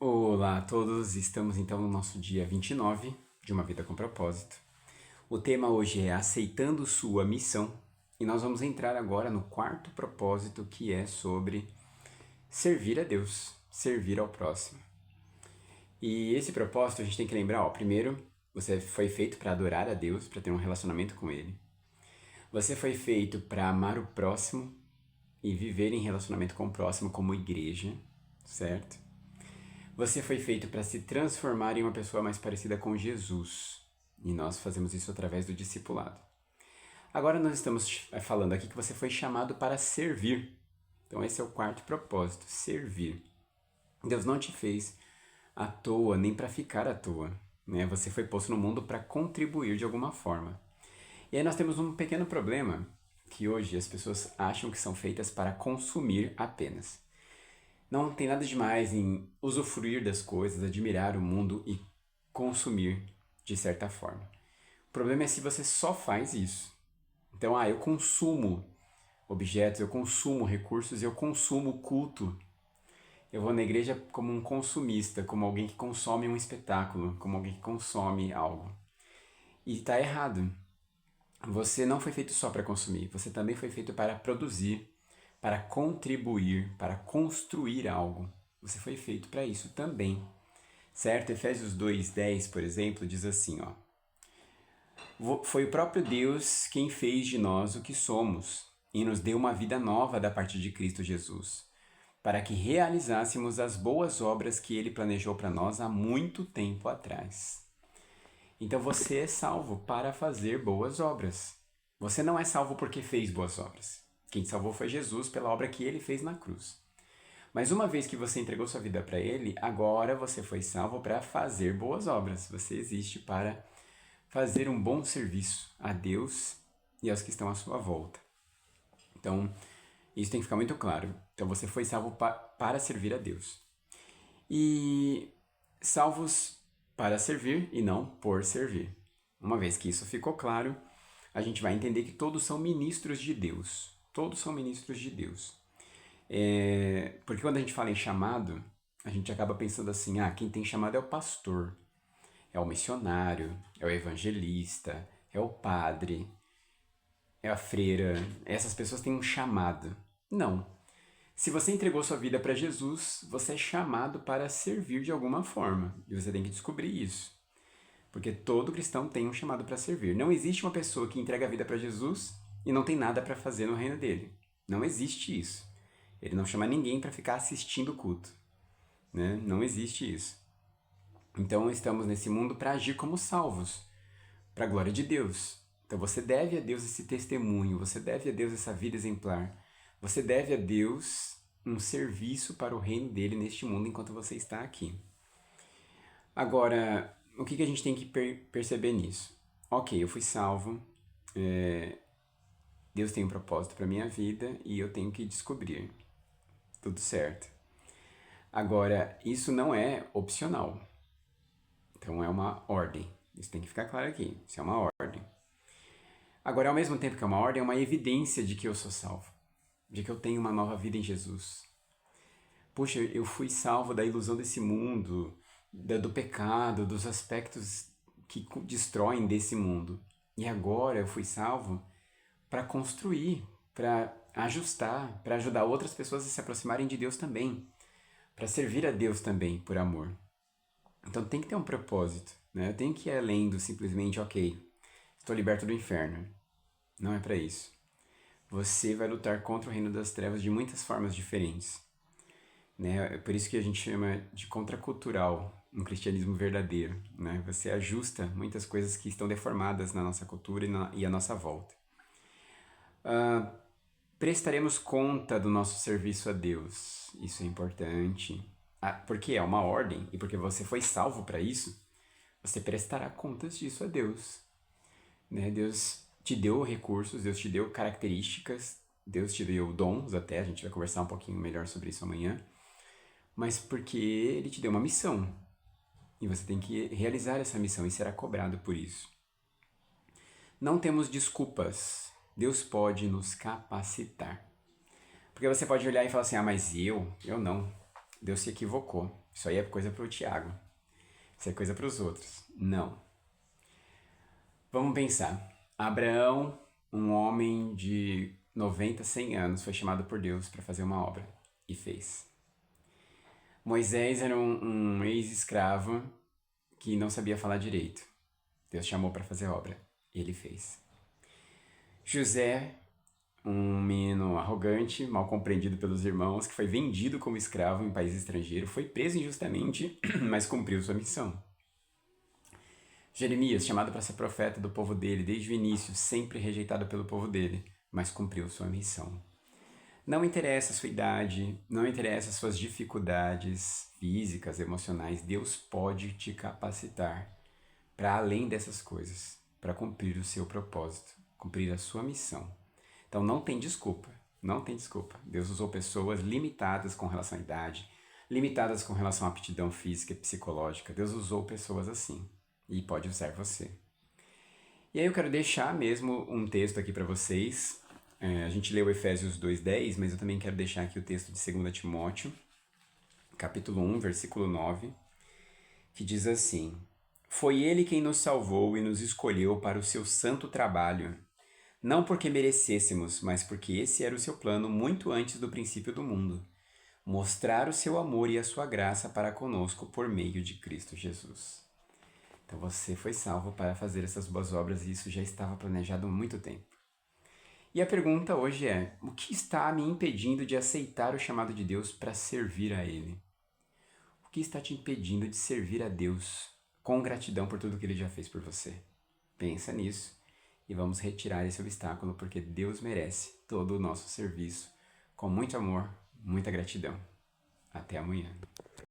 Olá a todos, estamos então no nosso dia 29 de Uma Vida com Propósito. O tema hoje é Aceitando Sua Missão e nós vamos entrar agora no quarto propósito, que é sobre servir a Deus, servir ao próximo. E esse propósito a gente tem que lembrar, primeiro, você foi feito para adorar a Deus, para ter um relacionamento com Ele. Você foi feito para amar o próximo e viver em relacionamento com o próximo como igreja, certo? Você foi feito para se transformar em uma pessoa mais parecida com Jesus. E nós fazemos isso através do discipulado. Agora nós estamos falando aqui que você foi chamado para servir. Então esse é o quarto propósito, servir. Deus não te fez à toa, nem para ficar à toa. Né? Você foi posto no mundo para contribuir de alguma forma. E aí nós temos um pequeno problema, que hoje as pessoas acham que são feitas para consumir apenas. Não tem nada demais em usufruir das coisas, admirar o mundo e consumir de certa forma. O problema é se você só faz isso. Então, eu consumo objetos, eu consumo recursos, eu consumo culto. Eu vou na igreja como um consumista, como alguém que consome um espetáculo, como alguém que consome algo. E está errado. Você não foi feito só para consumir, você também foi feito para produzir, para contribuir, para construir algo. Você foi feito para isso também. Certo? Efésios 2:10, por exemplo, diz assim, foi o próprio Deus quem fez de nós o que somos e nos deu uma vida nova da parte de Cristo Jesus, para que realizássemos as boas obras que ele planejou para nós há muito tempo atrás. Então você é salvo para fazer boas obras. Você não é salvo porque fez boas obras. Quem te salvou foi Jesus pela obra que ele fez na cruz. Mas uma vez que você entregou sua vida para ele, agora você foi salvo para fazer boas obras. Você existe para fazer um bom serviço a Deus e aos que estão à sua volta. Então, isso tem que ficar muito claro. Então, você foi salvo para servir a Deus. E salvos para servir e não por servir. Uma vez que isso ficou claro, a gente vai entender que todos são ministros de Deus. Todos são ministros de Deus. Porque quando a gente fala em chamado, a gente acaba pensando assim, quem tem chamado é o pastor, é o missionário, é o evangelista, é o padre, é a freira. Essas pessoas têm um chamado. Não. Se você entregou sua vida para Jesus, você é chamado para servir de alguma forma. E você tem que descobrir isso. Porque todo cristão tem um chamado para servir. Não existe uma pessoa que entrega a vida para Jesus e não tem nada para fazer no reino dele. Não existe isso. Ele não chama ninguém para ficar assistindo o culto. Né? Não existe isso. Então estamos nesse mundo para agir como salvos, para a glória de Deus. Então você deve a Deus esse testemunho, você deve a Deus essa vida exemplar. Você deve a Deus um serviço para o reino dele neste mundo enquanto você está aqui. Agora, o que a gente tem que perceber nisso? Ok, eu fui salvo, Deus tem um propósito para minha vida e eu tenho que descobrir. Tudo certo. Agora, isso não é opcional. Então é uma ordem. Isso tem que ficar claro aqui. Isso é uma ordem. Agora, ao mesmo tempo que é uma ordem, é uma evidência de que eu sou salvo. De que eu tenho uma nova vida em Jesus. Puxa, eu fui salvo da ilusão desse mundo, do pecado, dos aspectos que destroem desse mundo. E agora eu fui salvo para construir, para ajustar, para ajudar outras pessoas a se aproximarem de Deus também, para servir a Deus também, por amor. Então tem que ter um propósito, né? Eu tenho que ir além do simplesmente, ok, estou liberto do inferno. Não é para isso. Você vai lutar contra o reino das trevas de muitas formas diferentes. Né? É por isso que a gente chama de contracultural um cristianismo verdadeiro. Né? Você ajusta muitas coisas que estão deformadas na nossa cultura e à nossa volta. Prestaremos conta do nosso serviço a Deus. Isso é importante. Porque é uma ordem e porque você foi salvo para isso, você prestará contas disso a Deus. Né? Deus te deu recursos, Deus te deu características, Deus te deu dons até, a gente vai conversar um pouquinho melhor sobre isso amanhã, mas porque Ele te deu uma missão. E você tem que realizar essa missão e será cobrado por isso. Não temos desculpas. Deus pode nos capacitar. Porque você pode olhar e falar assim, mas eu não. Deus se equivocou. Isso aí é coisa para o Tiago. Isso é coisa para os outros. Não. Vamos pensar. Abraão, um homem de 90, 100 anos, foi chamado por Deus para fazer uma obra e fez. Moisés era um ex-escravo que não sabia falar direito. Deus chamou para fazer obra e ele fez. José, um menino arrogante, mal compreendido pelos irmãos, que foi vendido como escravo em país estrangeiro, foi preso injustamente, mas cumpriu sua missão. Jeremias, chamado para ser profeta do povo dele desde o início, sempre rejeitado pelo povo dele, mas cumpriu sua missão. Não interessa a sua idade, não interessa as suas dificuldades físicas, emocionais, Deus pode te capacitar para além dessas coisas, para cumprir o seu propósito, cumprir a sua missão. Então não tem desculpa, não tem desculpa. Deus usou pessoas limitadas com relação à idade, limitadas com relação à aptidão física e psicológica. Deus usou pessoas assim e pode usar você. E aí eu quero deixar mesmo um texto aqui para vocês. A gente leu Efésios 2:10, mas eu também quero deixar aqui o texto de 2 Timóteo, capítulo 1, versículo 9, que diz assim: Foi Ele quem nos salvou e nos escolheu para o seu santo trabalho, não porque merecêssemos, mas porque esse era o seu plano muito antes do princípio do mundo, mostrar o seu amor e a sua graça para conosco por meio de Cristo Jesus. Então você foi salvo para fazer essas boas obras e isso já estava planejado há muito tempo. E a pergunta hoje é: o que está me impedindo de aceitar o chamado de Deus para servir a Ele? O que está te impedindo de servir a Deus com gratidão por tudo que Ele já fez por você? Pensa nisso e vamos retirar esse obstáculo, porque Deus merece todo o nosso serviço com muito amor, muita gratidão. Até amanhã.